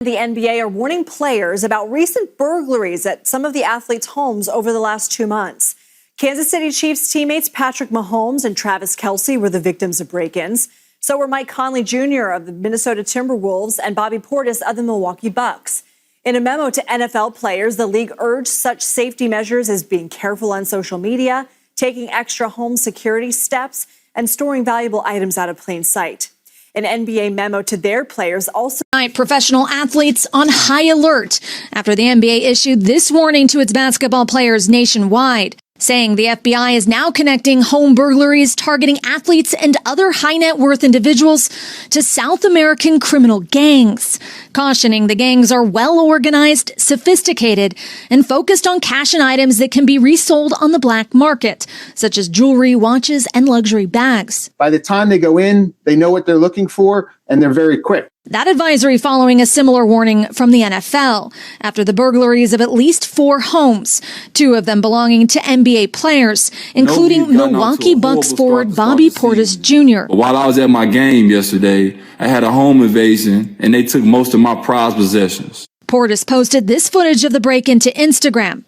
The NBA are warning players about recent burglaries at some of the athletes' homes over the last 2 months. Kansas City Chiefs teammates Patrick Mahomes and Travis Kelce were the victims of break-ins. So were Mike Conley Jr. of the Minnesota Timberwolves and Bobby Portis of the Milwaukee Bucks. In a memo to NFL players, the league urged such safety measures as being careful on social media, taking extra home security steps, and storing valuable items out of plain sight. An NBA memo to their players also. Professional athletes on high alert after the NBA issued this warning to its basketball players nationwide, saying the FBI is now connecting home burglaries targeting athletes and other high net worth individuals to South American criminal gangs, cautioning the gangs are well organized, sophisticated, and focused on cash and items that can be resold on the black market, such as jewelry, watches, and luxury bags. By the time they go in, they know what they're looking for, and they're very quick. That advisory following a similar warning from the NFL after the burglaries of at least 4 homes, 2 of them belonging to NBA players, including Milwaukee Bucks forward Bobby Portis Jr. While I was at my game yesterday, I had a home invasion and they took most of my prized possessions. Portis posted this footage of the break-in to Instagram.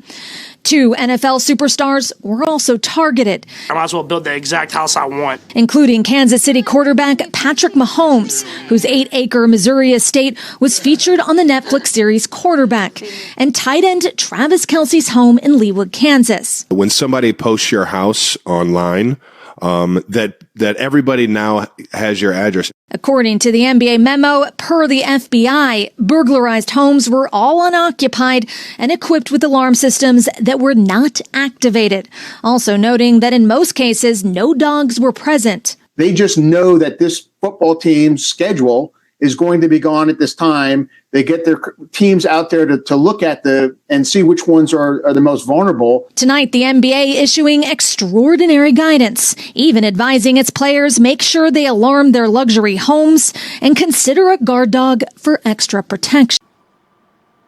2 NFL superstars were also targeted. I might as well build the exact house I want. Including Kansas City quarterback Patrick Mahomes, whose 8-acre Missouri estate was featured on the Netflix series Quarterback, and tight end Travis Kelce's home in Leawood, Kansas. When somebody posts your house online, that everybody now has your address. According to the NBA memo, per the FBI, burglarized homes were all unoccupied and equipped with alarm systems that were not activated. Also noting that in most cases, no dogs were present. They just know that this football team's schedule is going to be gone at this time. They get their teams out there to look at and see which ones are the most vulnerable. Tonight, the NBA issuing extraordinary guidance, even advising its players make sure they alarm their luxury homes and consider a guard dog for extra protection.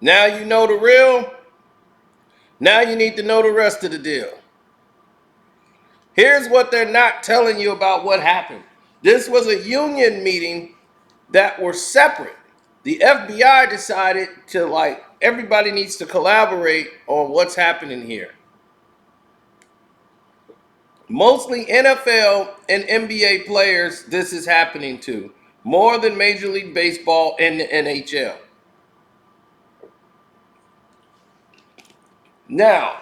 Now you know the real. Now you need to know the rest of the deal. Here's what they're not telling you about what happened. This was a union meeting that were separate. The FBI decided to everybody needs to collaborate on what's happening here. Mostly NFL and NBA players this is happening to, more than Major League Baseball and the NHL. Now,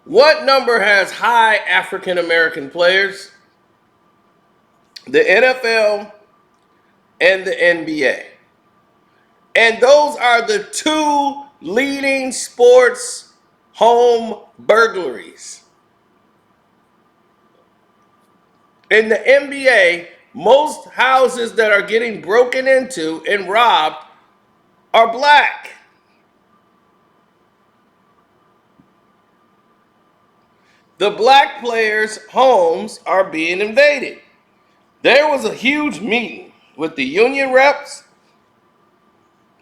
what number has high African American players? The NFL and the NBA. And those are the 2 leading sports home burglaries. In the NBA, most houses that are getting broken into and robbed are black. The black players' homes are being invaded. There was a huge meeting with the union reps.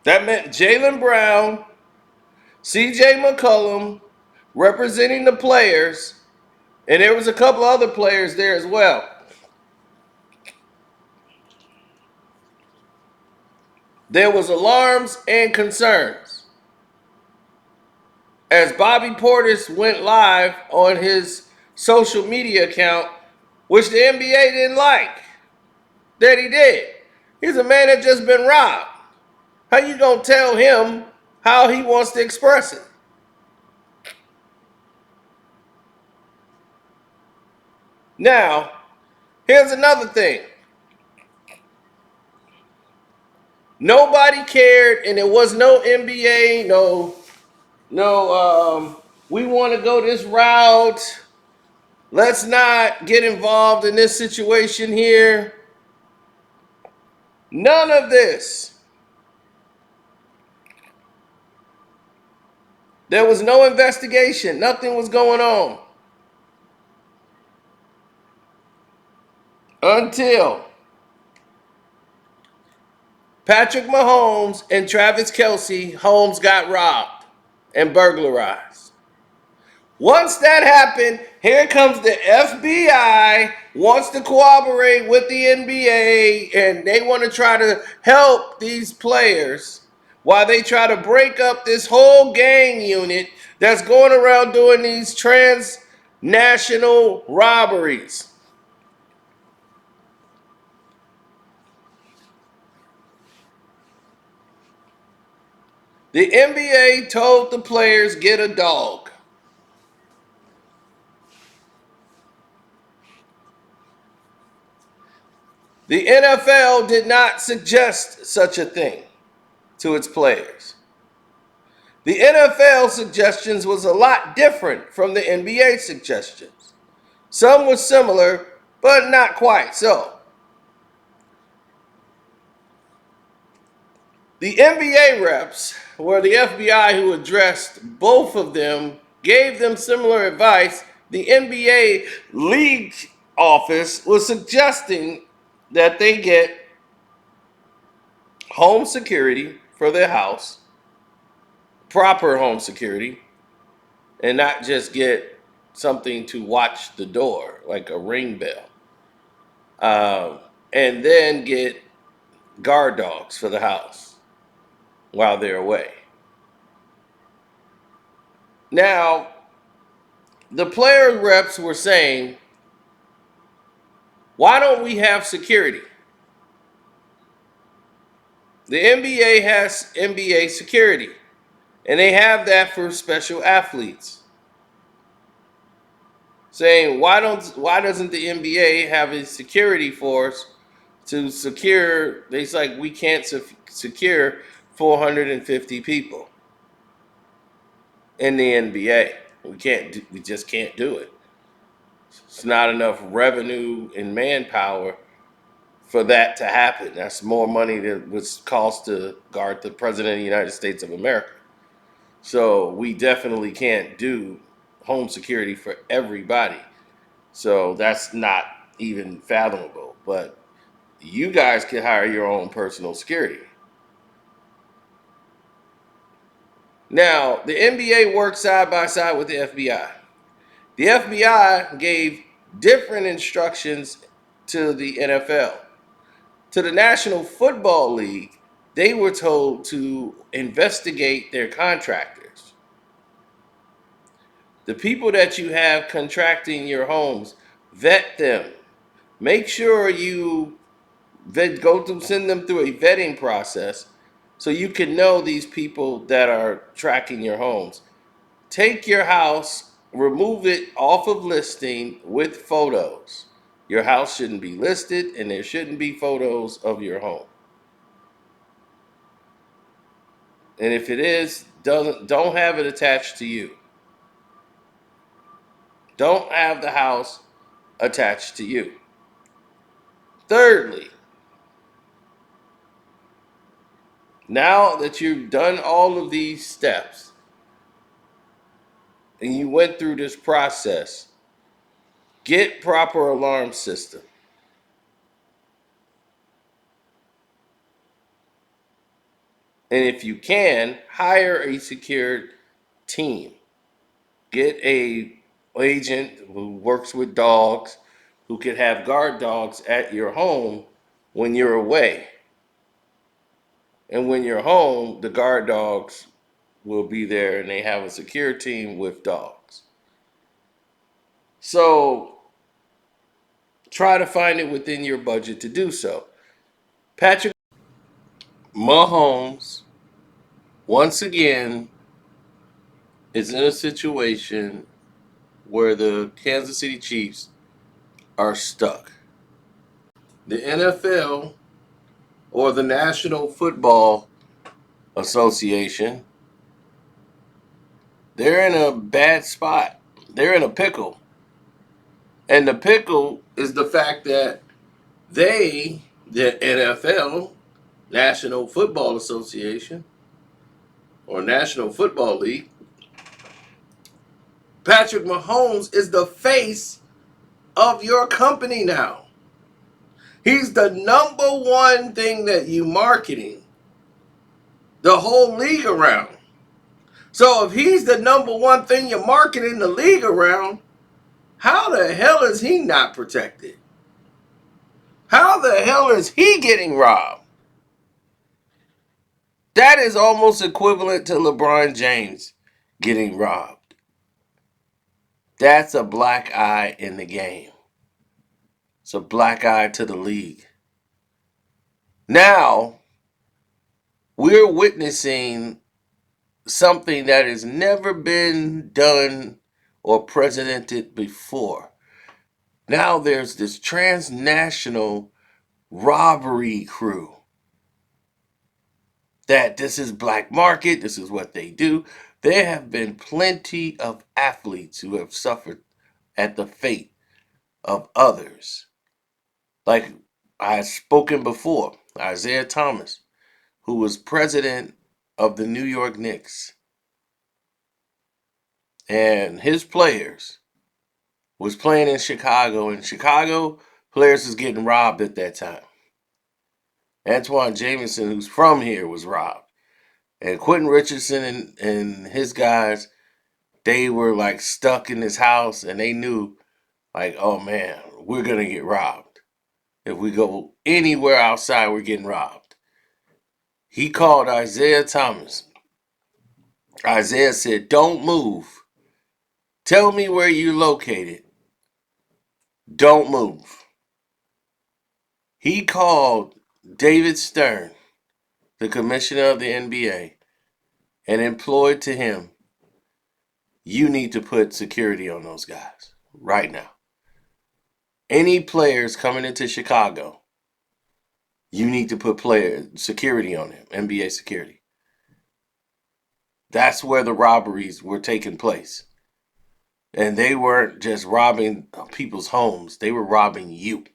That meant Jaylen Brown, CJ McCollum, representing the players, and there was a couple other players there as well. There was alarms and concerns. As Bobby Portis went live on his social media account, which the NBA didn't like, that he did. He's a man that just been robbed. How you gonna tell him how he wants to express it? Now, here's another thing. Nobody cared, and there was no NBA, we want to go this route. Let's not get involved in this situation here. None of this. There was no investigation. Nothing was going on. Until Patrick Mahomes and Travis Kelce homes got robbed and burglarized. Once that happened, here comes the FBI, wants to cooperate with the NBA, and they want to try to help these players while they try to break up this whole gang unit that's going around doing these transnational robberies. The NBA told the players, get a dog. The NFL did not suggest such a thing to its players. The NFL suggestions was a lot different from the NBA suggestions. Some were similar, but not quite so. The NBA reps, where the FBI who addressed both of them gave them similar advice, the NBA league office was suggesting that they get home security for their house, proper home security, and not just get something to watch the door, like a ring bell. And then get guard dogs for the house while they're away. Now, the player reps were saying, why don't we have security? The NBA has NBA security, and they have that for special athletes. Saying, why doesn't the NBA have a security force to secure? It's like we can't secure 450 people in the NBA. We just can't do it. It's not enough revenue and manpower for that to happen. That's more money than was cost to guard the President of the United States of America. So we definitely can't do home security for everybody. So that's not even fathomable. But you guys can hire your own personal security. Now, the NBA works side by side with the FBI. The FBI gave different instructions to the NFL. To the National Football League, they were told to investigate their contractors. The people that you have contracting your homes, vet them. Make sure you send them through a vetting process so you can know these people that are tracking your homes. Take your house, remove it off of listing with photos. Your house shouldn't be listed, and there shouldn't be photos of your home. And if it is, don't have it attached to you. Don't have the house attached to you. Thirdly, now that you've done all of these steps and you went through this process, get proper alarm system. And if you can, hire a secured team. Get a agent who works with dogs, who could have guard dogs at your home when you're away. And when you're home, the guard dogs will be there, and they have a secure team with dogs. So try to find it within your budget to do so. Patrick Mahomes, once again, is in a situation where the Kansas City Chiefs are stuck. The NFL, or the National Football Association, they're in a bad spot. They're in a pickle. And the pickle is the fact that the NFL, National Football Association, or National Football League, Patrick Mahomes is the face of your company now. He's the number one thing that you marketing the whole league around. So if he's the number one thing you're marketing the league around, how the hell is he not protected? How the hell is he getting robbed? That is almost equivalent to LeBron James getting robbed. That's a black eye in the game. It's a black eye to the league. Now, we're witnessing something that has never been done or precedented before. Now there's this transnational robbery crew that this is black market, this is what they do. There have been plenty of athletes who have suffered at the fate of others. Like I had spoken before, Isaiah Thomas, who was president of the New York Knicks, and his players was playing in Chicago, and Chicago players was getting robbed at that time. Antoine Jameson, who's from here, was robbed. And Quentin Richardson and his guys, they were like stuck in this house, and they knew, like, oh man, we're going to get robbed. If we go anywhere outside, we're getting robbed. He called Isaiah Thomas. Isaiah said, don't move. Tell me where you're located. Don't move. He called David Stern, the commissioner of the NBA, and employed to him, you need to put security on those guys right now. Any players coming into Chicago, you need to put security on them, NBA security. That's where the robberies were taking place. And they weren't just robbing people's homes, they were robbing you,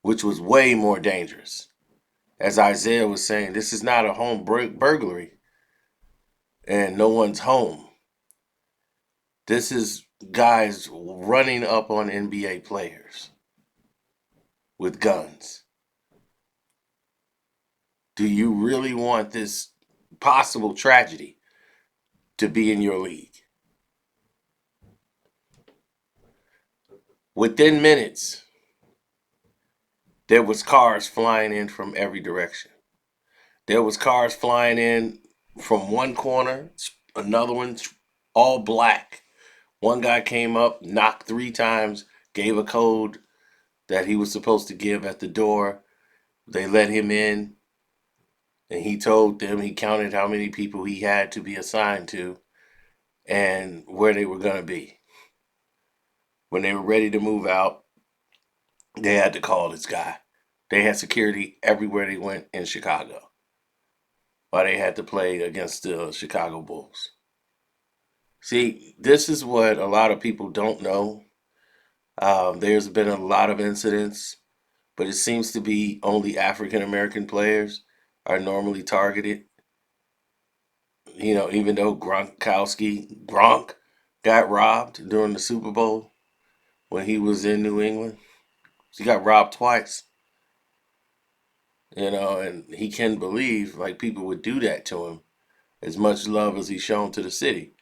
which was way more dangerous. As Isaiah was saying, this is not a home burglary and no one's home. This is guys running up on NBA players with guns. Do you really want this possible tragedy to be in your league? Within minutes, there was cars flying in from every direction. There was cars flying in from one corner, another one, all black. One guy came up, knocked 3 times, gave a code that he was supposed to give at the door. They let him in, and he told them, he counted how many people he had to be assigned to and where they were going to be. When they were ready to move out, they had to call this guy. They had security everywhere they went in Chicago while they had to play against the Chicago Bulls. See, this is what a lot of people don't know. There's been a lot of incidents, but it seems to be only African American players are normally targeted. You know, even though Gronk got robbed during the Super Bowl when he was in New England. He got robbed twice. You know, and he can't believe like people would do that to him, as much love as he's shown to the city.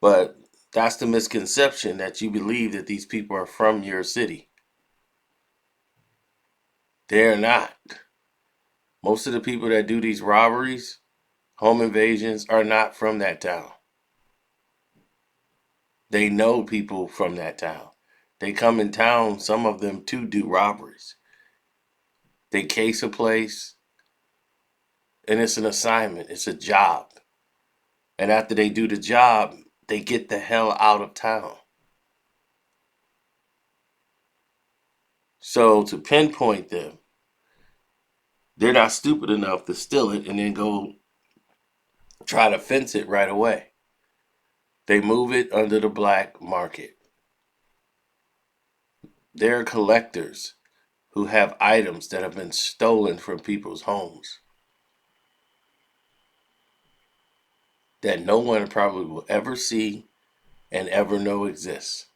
But that's the misconception, that you believe that these people are from your city. They're not. Most of the people that do these robberies, home invasions, are not from that town. They know people from that town. They come in town, some of them, to do robberies. They case a place, and it's an assignment. It's a job. And after they do the job, they get the hell out of town. So to pinpoint them, they're not stupid enough to steal it and then go try to fence it right away. They move it under the black market. They're collectors who have items that have been stolen from people's homes that no one probably will ever see and ever know exists.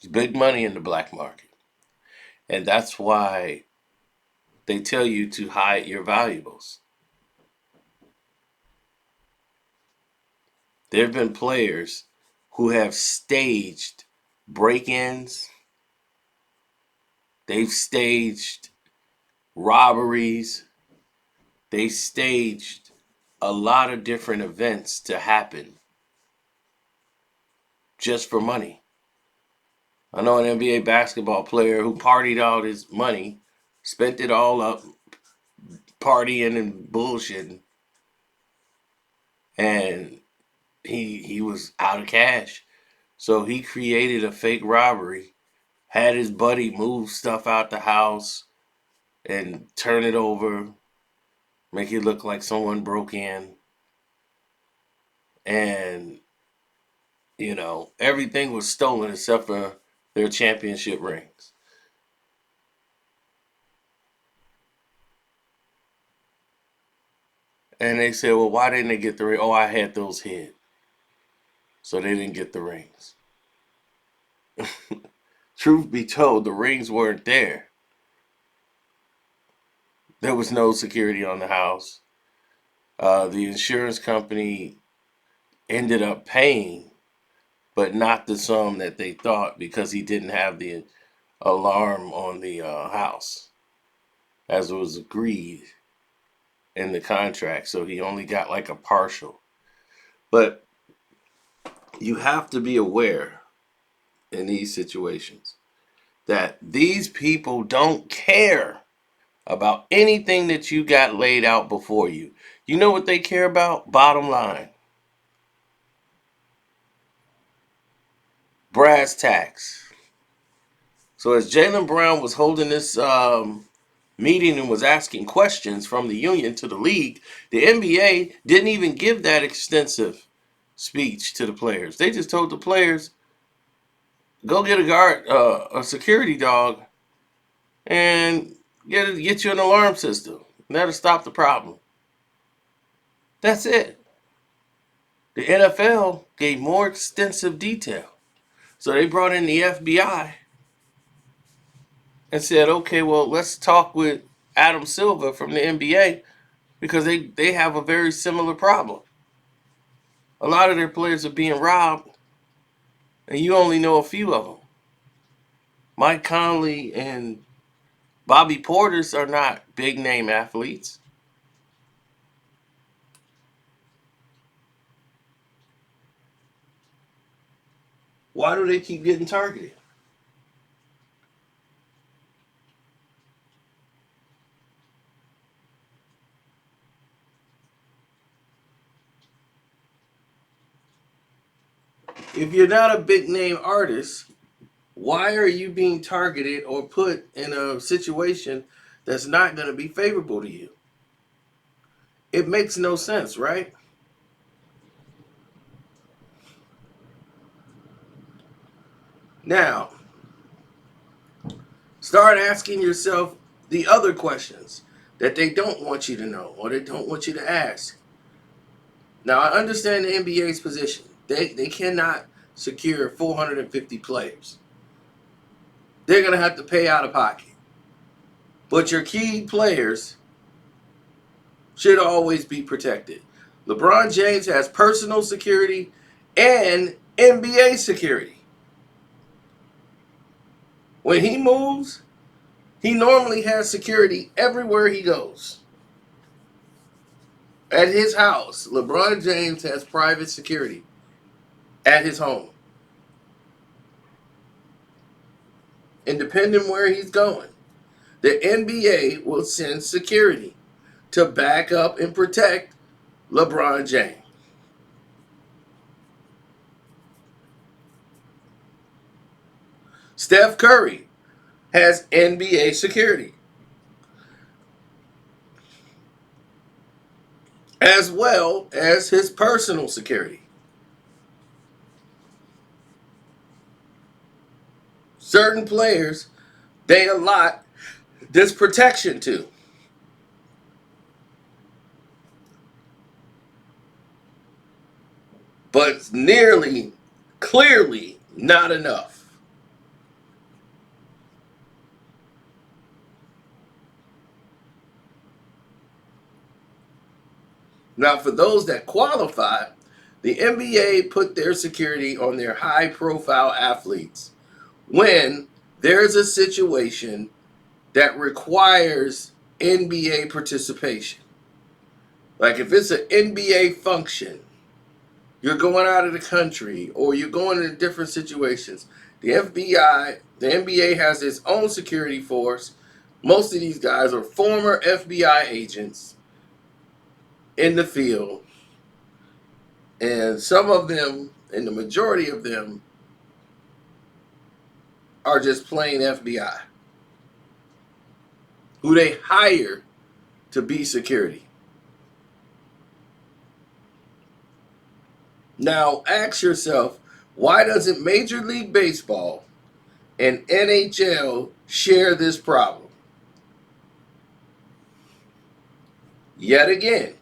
There's big money in the black market. And that's why they tell you to hide your valuables. There have been players who have staged break-ins. They've staged robberies. They staged a lot of different events to happen just for money. I know an NBA basketball player who partied all his money, spent it all up, partying and bullshitting, and he was out of cash. So he created a fake robbery, had his buddy move stuff out the house and turn it over, make it look like someone broke in. And, everything was stolen except for their championship rings. And they said, well, why didn't they get the ring? Oh, I had those hid. So they didn't get the rings. Truth be told, the rings weren't there. There was no security on the house. The insurance company ended up paying, but not the sum that they thought because he didn't have the alarm on the house, as it was agreed in the contract. So he only got like a partial. But you have to be aware in these situations that these people don't care about anything that you got laid out before you. You know what they care about? Bottom line. Brass tacks. So as Jaylen Brown was holding this meeting and was asking questions from the union to the league, the NBA didn't even give that extensive speech to the players. They just told the players, go get a guard, a security dog, and get you an alarm system. That'll stop the problem. That's it. The NFL gave more extensive detail. So they brought in the FBI and said, okay, well, let's talk with Adam Silver from the NBA because they have a very similar problem. A lot of their players are being robbed, and you only know a few of them. Mike Conley and Bobby Portis are not big name athletes. Why do they keep getting targeted? If you're not a big name artist, why are you being targeted or put in a situation that's not going to be favorable to you? It makes no sense, right? Now, start asking yourself the other questions that they don't want you to know or they don't want you to ask. Now, I understand the NBA's position. They cannot secure 450 players. They're going to have to pay out of pocket. But your key players should always be protected. LeBron James has personal security and NBA security. When he moves, he normally has security everywhere he goes. At his house, LeBron James has private security at his home. And depending where he's going, the NBA will send security to back up and protect LeBron James. Steph Curry has NBA security, as well as his personal security. Certain players, they allot this protection to. But it's clearly not enough. Now, for those that qualify, the NBA put their security on their high-profile athletes when there's a situation that requires NBA participation. Like if it's an NBA function, you're going out of the country or you're going into different situations. The NBA has its own security force. Most of these guys are former FBI agents in the field. And some of them, and the majority of them, are just plain FBI, who they hire to be security. Now, ask yourself, why doesn't Major League Baseball and NHL share this problem? Yet again,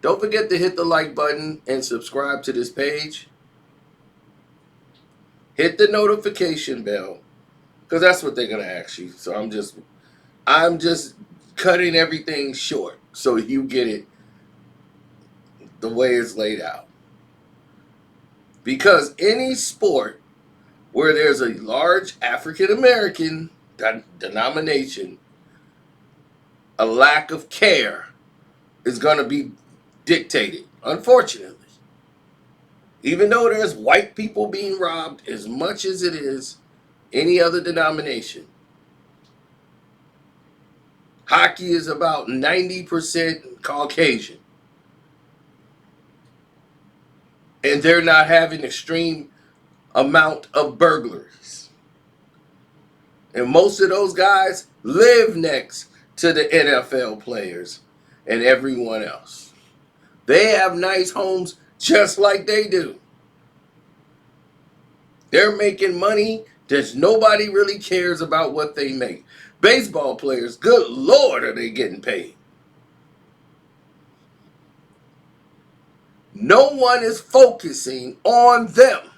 don't forget to hit the like button and subscribe to this page. Hit the notification bell, because that's what they're going to ask you. So I'm just cutting everything short so you get it the way it's laid out. Because any sport where there's a large African American denomination, a lack of care is going to be dictated, unfortunately. Even though there's white people being robbed as much as it is any other denomination. Hockey is about 90% Caucasian. And they're not having extreme amount of burglaries. And most of those guys live next to the NFL players and everyone else. They have nice homes just like they do. They're making money that nobody really cares about what they make. Baseball players, good Lord, are they getting paid? No one is focusing on them.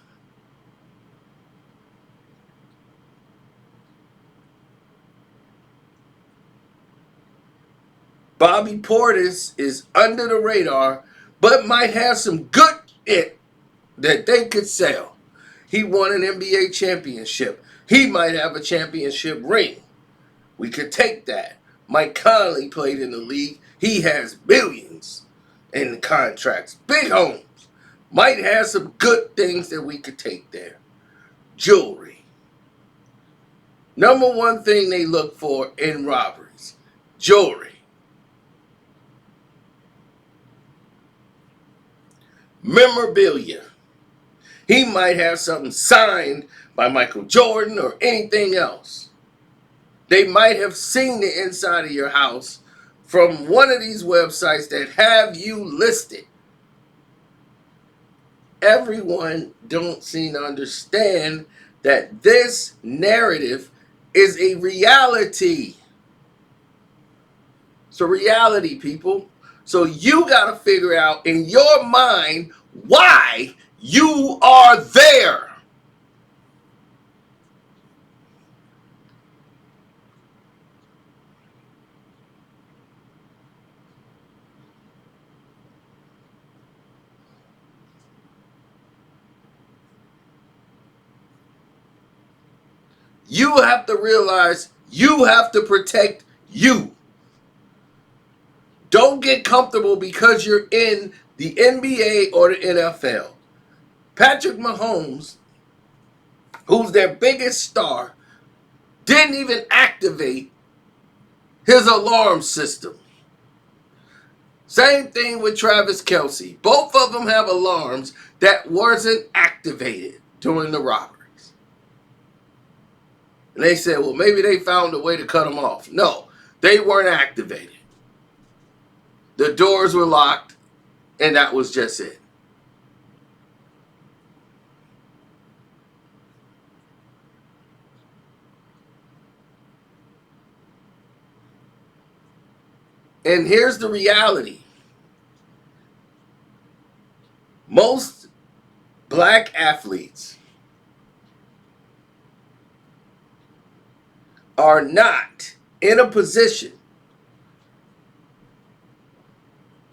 Bobby Portis is under the radar, but might have some good it that they could sell. He won an NBA championship. He might have a championship ring. We could take that. Mike Conley played in the league. He has billions in contracts, big homes. Might have some good things that we could take there. Jewelry. Number one thing they look for in robberies, jewelry. Memorabilia. He might have something signed by Michael Jordan or anything else. They might have seen the inside of your house from one of these websites that have you listed. Everyone don't seem to understand that this narrative is a reality. It's a reality, people. So you got to figure out in your mind why you are there. You have to realize you have to protect you. Don't get comfortable because you're in the NBA or the NFL. Patrick Mahomes, who's their biggest star, didn't even activate his alarm system. Same thing with Travis Kelce. Both of them have alarms that wasn't activated during the robberies. And they said, well, maybe they found a way to cut them off. No, they weren't activated. The doors were locked, and that was just it. And here's the reality. Most black athletes are not in a position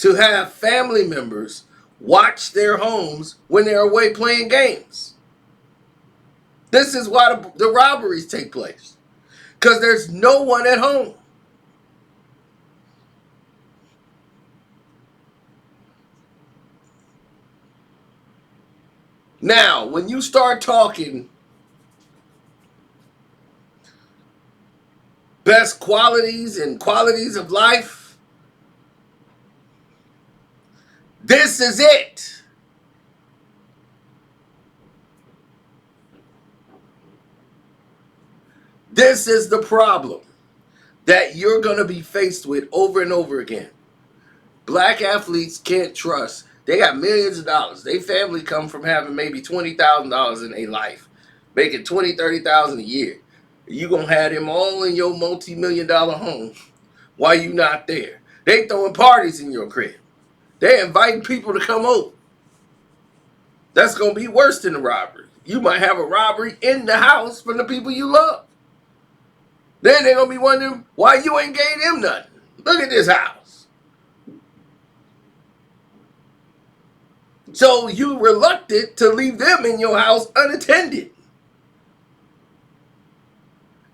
to have family members watch their homes when they're away playing games. This is why the robberies take place, because there's no one at home. Now, when you start talking best qualities and qualities of life, this is it. This is the problem that you're going to be faced with over and over again. Black athletes can't trust. They got millions of dollars. Their family come from having maybe $20,000 in their life, making $20,000, $30,000 a year. You gonna have them all in your multi-million-dollar home while you not there. They throwing parties in your crib. They inviting people to come over. That's gonna be worse than a robbery. You might have a robbery in the house from the people you love. Then they're gonna be wondering why you ain't gave them nothing. Look at this house. So you reluctant to leave them in your house unattended.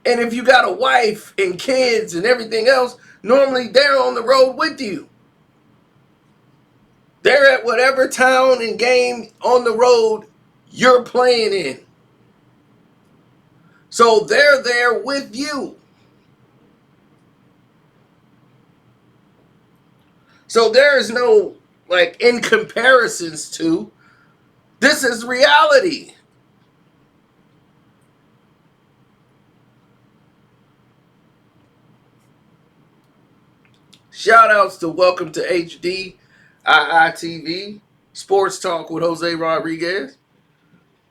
And if you got a wife and kids and everything else, normally they're on the road with you. They're at whatever town and game on the road you're playing in. So they're there with you. So there is no like in comparisons to. This is reality. Shout outs to Welcome to HD, IITV, Sports Talk with Jose Rodriguez.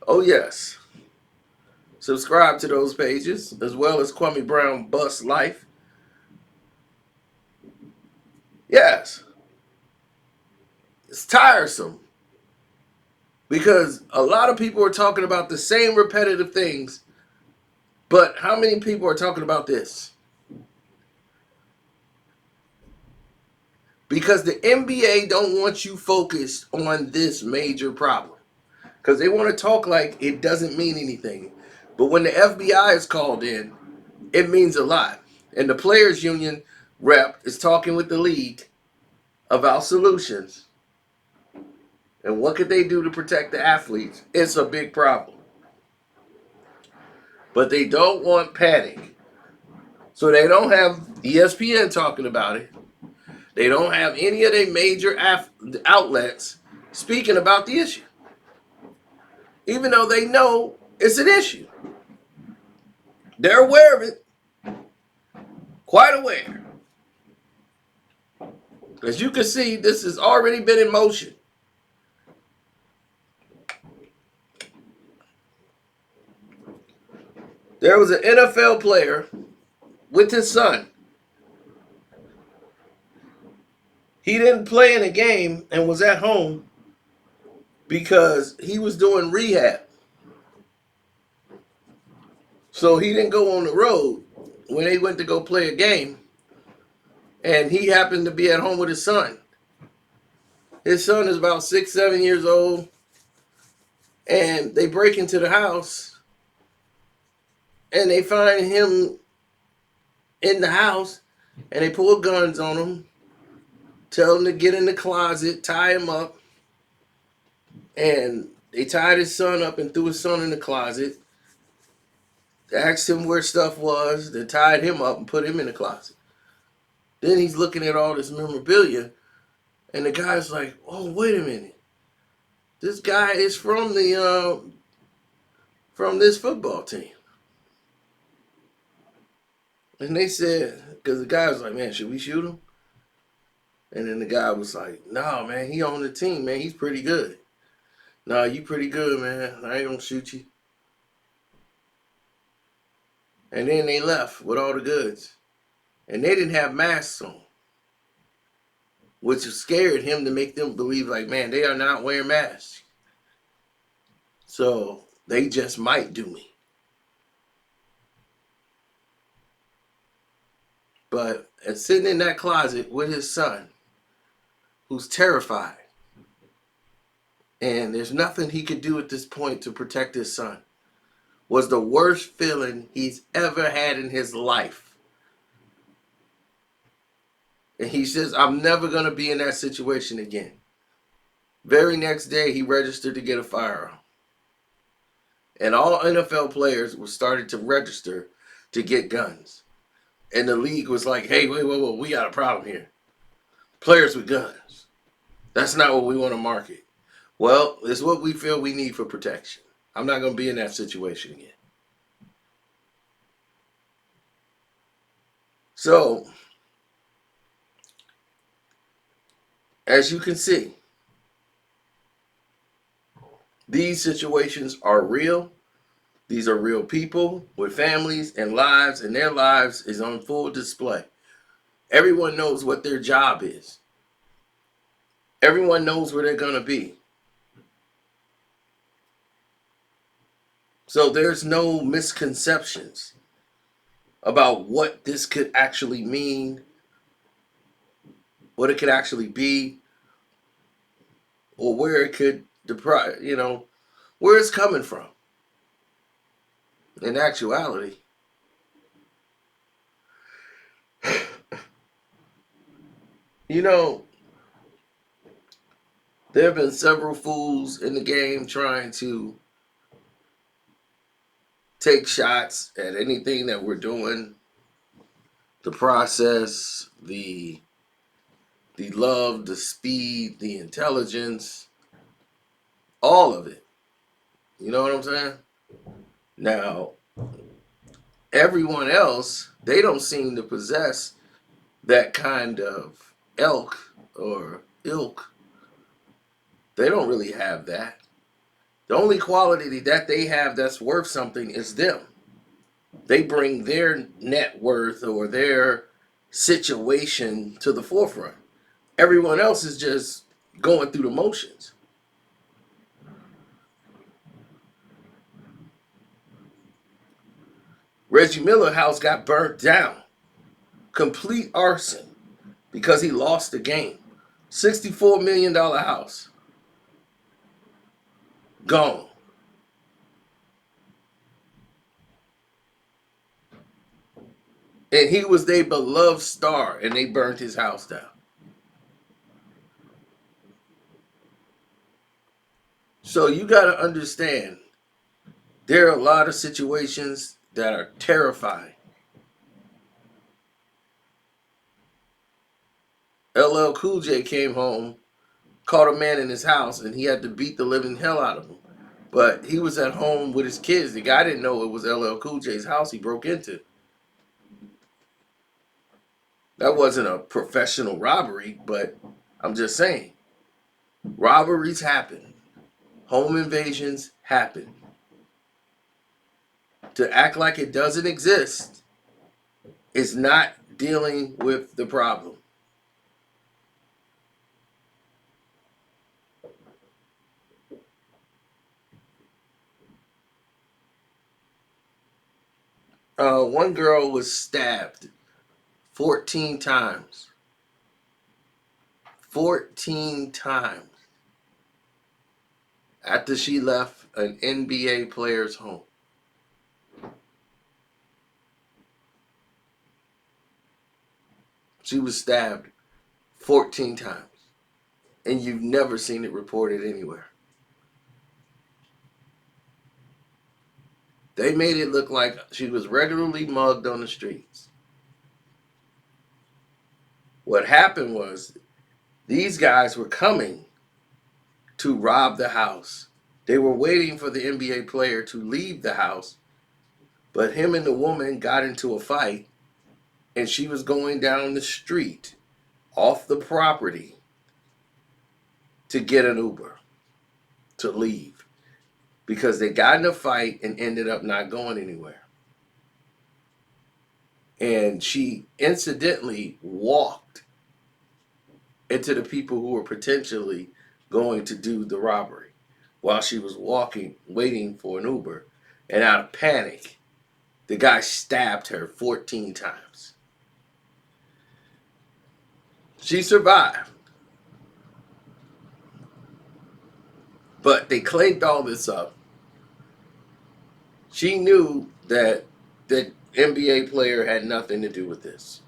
Oh, yes. Subscribe to those pages, as well as Kwame Brown Bus Life. Yes. It's tiresome. Because a lot of people are talking about the same repetitive things, but how many people are talking about this? Because the NBA don't want you focused on this major problem. Because they want to talk like it doesn't mean anything. But when the FBI is called in, it means a lot. And the players union rep is talking with the league about solutions. And what could they do to protect the athletes? It's a big problem. But they don't want panic. So they don't have ESPN talking about it. They don't have any of their major outlets speaking about the issue. Even though they know it's an issue. They're aware of it. Quite aware. As you can see, this has already been in motion. There was an NFL player with his son. He didn't play in a game and was at home because he was doing rehab. So he didn't go on the road when they went to go play a game. And he happened to be at home with his son. His son is about 6, 7 years old. And they break into the house. And they find him in the house. And they pull guns on him. Tell him to get in the closet, tie him up. And they tied his son up and threw his son in the closet. Asked him where stuff was. They tied him up and put him in the closet. Then he's looking at all this memorabilia. And the guy's like, oh, wait a minute. This guy is from this football team. And they said, because the guy was like, man, should we shoot him? And then the guy was like, no, man, he on the team, man. He's pretty good. No, you pretty good, man. I ain't gonna shoot you. And then they left with all the goods. And they didn't have masks on, which scared him to make them believe like, man, they are not wearing masks. So they just might do me. But sitting in that closet with his son, who's terrified. And there's nothing he could do at this point to protect his son. Was the worst feeling he's ever had in his life. And he says, I'm never going to be in that situation again. Very next day, he registered to get a firearm. And all NFL players were started to register to get guns. And the league was like, hey, wait, we got a problem here. Players with guns. That's not what we want to market. Well, it's what we feel we need for protection. I'm not going to be in that situation again. So, as you can see, these situations are real. These are real people with families and lives, and their lives is on full display. Everyone knows what their job is. Everyone knows where they're going to be. So there's no misconceptions about what this could actually mean, what it could actually be, or where it could where it's coming from. In actuality, there have been several fools in the game trying to take shots at anything that we're doing, the process, the love, the speed, the intelligence, all of it. You know what I'm saying? Now, everyone else, they don't seem to possess that kind of ilk. They don't really have that. The only quality that they have that's worth something is them. They bring their net worth or their situation to the forefront. Everyone else is just going through the motions. Reggie Miller's house got burnt down. Complete arson because he lost the game. $64 million house. Gone. And he was their beloved star, and they burnt his house down. So you got to understand, there are a lot of situations that are terrifying. LL Cool J came home, caught a man in his house, and he had to beat the living hell out of him. But he was at home with his kids. The guy didn't know it was LL Cool J's house he broke into. That wasn't a professional robbery, but I'm just saying. Robberies happen. Home invasions happen. To act like it doesn't exist is not dealing with the problem. One girl was stabbed 14 times. 14 times. After she left an NBA player's home. She was stabbed 14 times. And you've never seen it reported anywhere. They made it look like she was regularly mugged on the streets. What happened was these guys were coming to rob the house. They were waiting for the NBA player to leave the house, but him and the woman got into a fight, and she was going down the street off the property to get an Uber to leave because they got in a fight and ended up not going anywhere. And she incidentally walked into the people who were potentially going to do the robbery while she was walking, waiting for an Uber. And out of panic, the guy stabbed her 14 times. She survived. But they claimed all this up. She knew that the NBA player had nothing to do with this.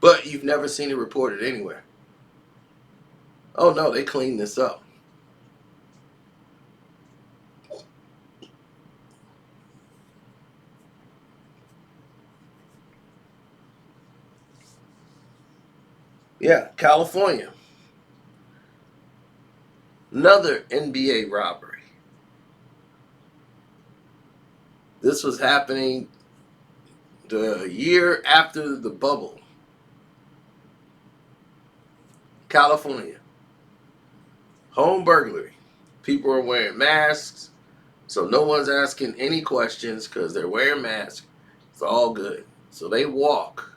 But you've never seen it reported anywhere. Oh no, they cleaned this up. Yeah, California. Another NBA robbery. This was happening the year after the bubble. California. Home burglary. People are wearing masks, so no one's asking any questions because they're wearing masks. It's all good. So they walk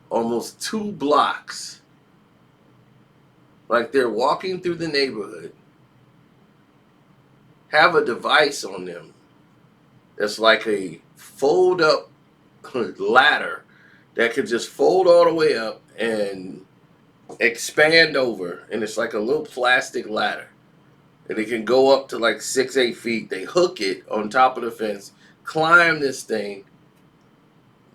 almost 2 blocks like they're walking through the neighborhood, have a device on them that's like a fold up ladder that could just fold all the way up and expand over, and it's like a little plastic ladder, and it can go up to like 6-8 feet. They hook it on top of the fence, climb this thing,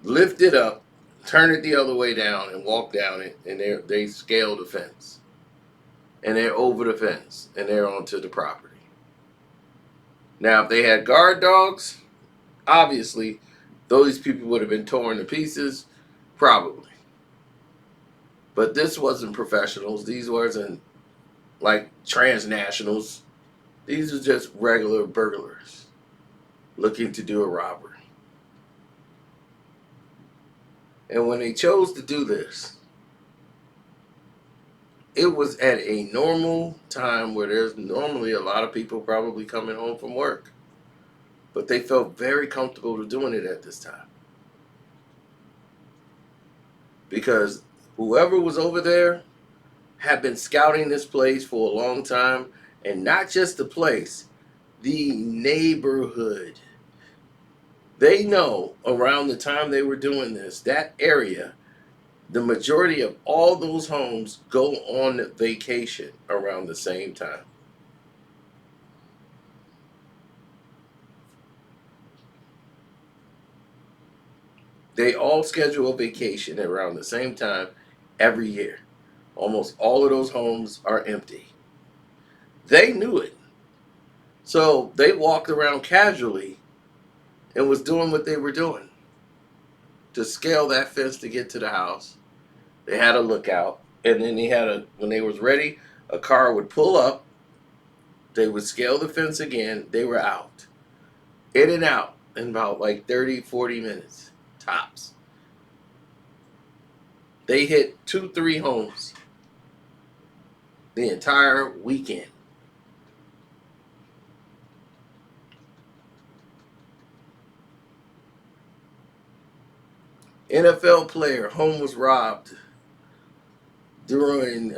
lift it up, turn it the other way down, and walk down it, and they scale the fence, and they're over the fence, and they're onto the property. Now, if they had guard dogs, obviously those people would have been torn to pieces, probably. But this wasn't professionals. These wasn't like transnationals. These are just regular burglars looking to do a robbery. And when they chose to do this, it was at a normal time where there's normally a lot of people probably coming home from work. But they felt very comfortable doing it at this time. Because whoever was over there had been scouting this place for a long time, and not just the place, the neighborhood. They know around the time they were doing this, that area, the majority of all those homes go on vacation around the same time. They all schedule a vacation around the same time every year. Almost all of those homes are empty. They knew it. So they walked around casually and was doing what they were doing to scale that fence to get to the house. They had a lookout, and then when they was ready, a car would pull up. They would scale the fence again. They were out, in and out in about like 30, 40 minutes tops. They hit 2, 3 homes the entire weekend. NFL player home was robbed during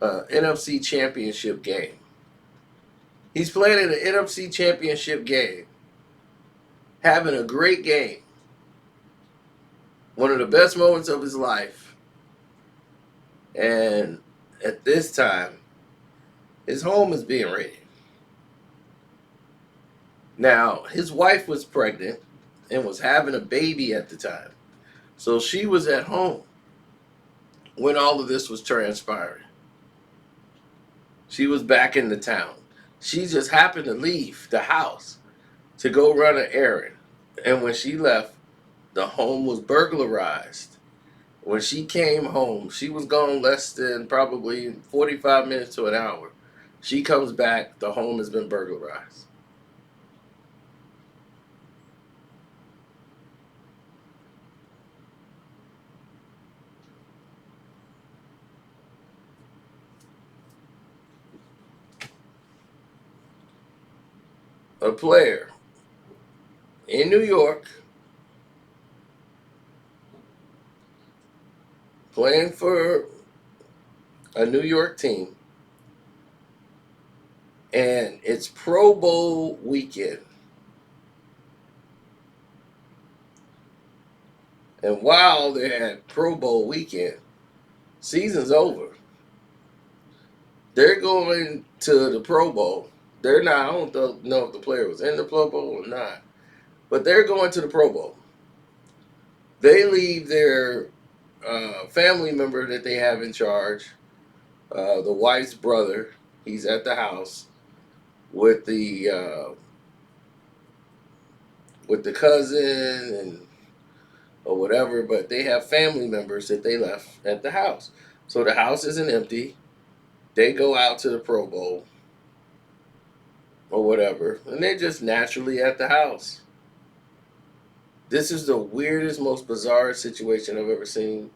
NFC championship game. He's playing in an NFC championship game, having a great game, one of the best moments of his life. And at this time, his home is being raided. Now, his wife was pregnant and was having a baby at the time. So she was at home when all of this was transpiring. She was back in the town. She just happened to leave the house to go run an errand. And when she left, the home was burglarized. When she came home, she was gone less than probably 45 minutes to an hour. She comes back, the home has been burglarized. A player in New York playing for a New York team, and it's Pro Bowl weekend. And while they're at Pro Bowl weekend, season's over. They're going to the Pro Bowl. They're not, I don't know if the player was in the Pro Bowl or not, but they're going to the Pro Bowl. They leave their family member that they have in charge, the wife's brother. He's at the house with the cousin and or whatever, but they have family members that they left at the house. So the house isn't empty. They go out to the Pro Bowl or whatever, and they're just naturally at the house. This is the weirdest, most bizarre situation I've ever seen,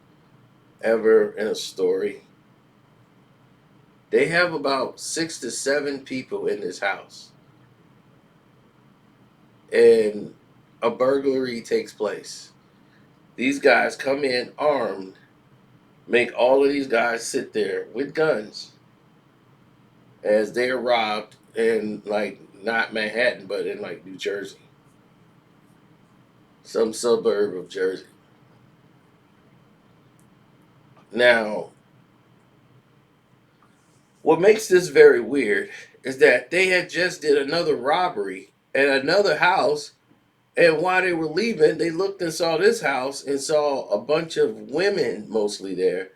ever in a story. They have about 6 to 7 people in this house, and a burglary takes place. These guys come in armed, make all of these guys sit there with guns as they're robbed in, like, not Manhattan, but in, like, New Jersey, some suburb of Jersey. Now, what makes this very weird is that they had just did another robbery at another house, and while they were leaving, they looked and saw this house and saw a bunch of women mostly there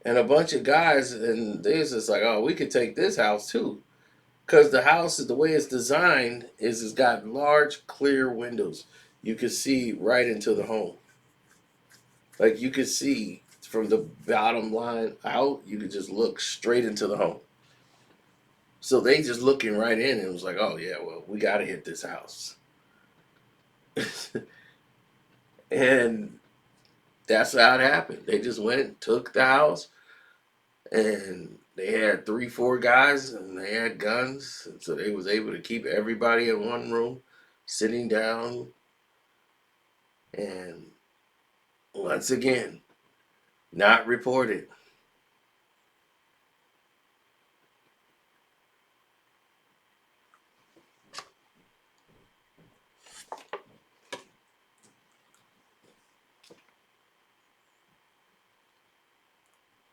and a bunch of guys, and they was just like, oh, we could take this house too. Because the house, the way it's designed, is it's got large, clear windows. You can see right into the home. Like, you could see from the bottom line out, you could just look straight into the home. So they just looking right in and was like, oh, yeah, well, we got to hit this house. And that's how it happened. They just went, took the house, and they had 3, 4 guys, and they had guns. And so they was able to keep everybody in one room, sitting down. And once again, not reported.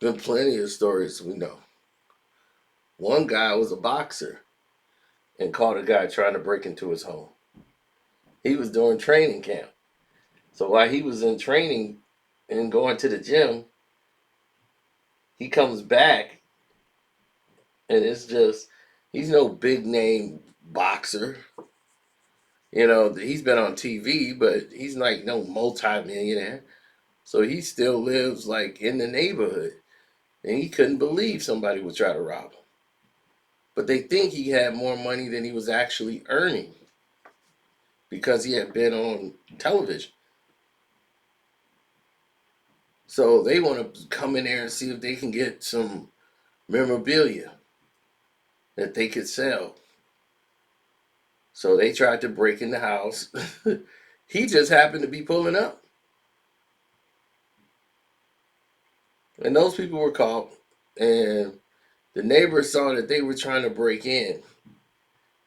Been plenty of stories we know. One guy was a boxer and caught a guy trying to break into his home. He was doing training camp. So while he was in training and going to the gym, he comes back and it's just, he's no big name boxer. You know, he's been on TV, but he's like no multi-millionaire. So he still lives like in the neighborhood. And he couldn't believe somebody would try to rob him. But they think he had more money than he was actually earning because he had been on television. So they want to come in there and see if they can get some memorabilia that they could sell. So they tried to break in the house. He just happened to be pulling up. And those people were caught. And the neighbors saw that they were trying to break in.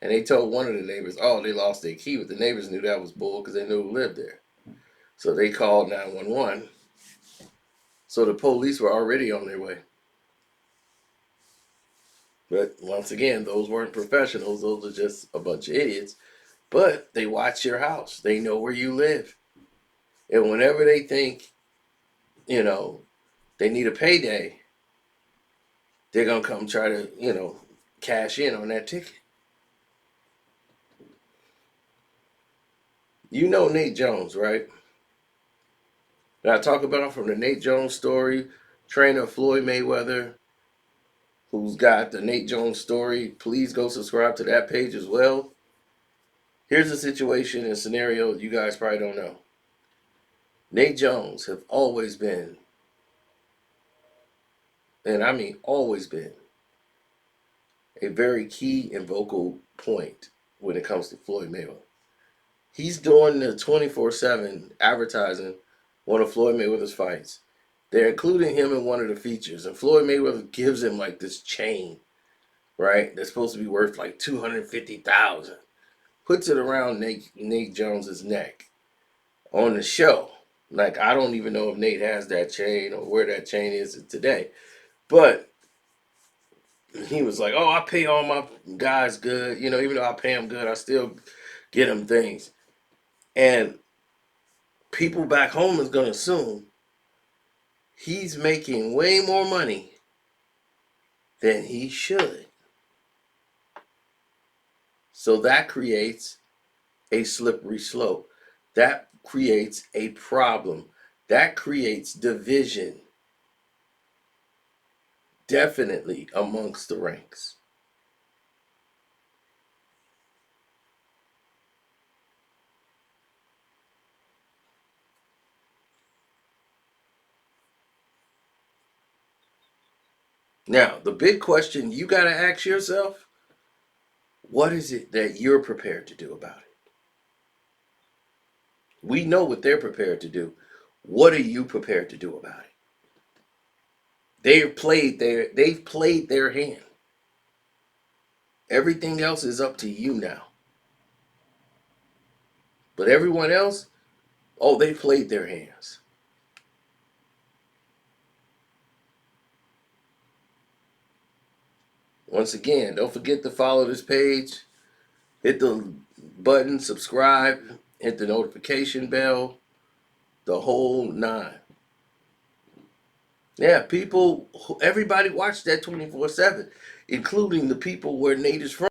And they told one of the neighbors, oh, they lost their key. But the neighbors knew that was bull because they knew who lived there. So they called 911. So the police were already on their way. But once again, those weren't professionals. Those are just a bunch of idiots. But they watch your house. They know where you live. And whenever they think, you know, they need a payday, they're going to come try to, you know, cash in on that ticket. You know Nate Jones, right? Now I talk about him from the Nate Jones story, trainer Floyd Mayweather, who's got the Nate Jones story. Please go subscribe to that page as well. Here's a situation and scenario you guys probably don't know. Nate Jones have always been, and I mean always been, a very key and vocal point when it comes to Floyd Mayweather. He's doing the 24/7 advertising one of Floyd Mayweather's fights. They're including him in one of the features, and Floyd Mayweather gives him like this chain, right? That's supposed to be worth like $250,000. Puts it around Nate Jones's neck on the show. Like, I don't even know if Nate has that chain or where that chain is today. But he was like, oh, I pay all my guys good. You know, even though I pay them good, I still get them things. And people back home is going to assume he's making way more money than he should. So that creates a slippery slope. That creates a problem. That creates division, definitely amongst the ranks. Now, the big question you got to ask yourself, what is it that you're prepared to do about it? We know what they're prepared to do. What are you prepared to do about it? They've played their hand. Everything else is up to you now. But everyone else, oh, they played their hands. Once again, don't forget to follow this page. Hit the button, subscribe, hit the notification bell, the whole nine. Yeah, people, everybody watched that 24/7, including the people where Nate is from.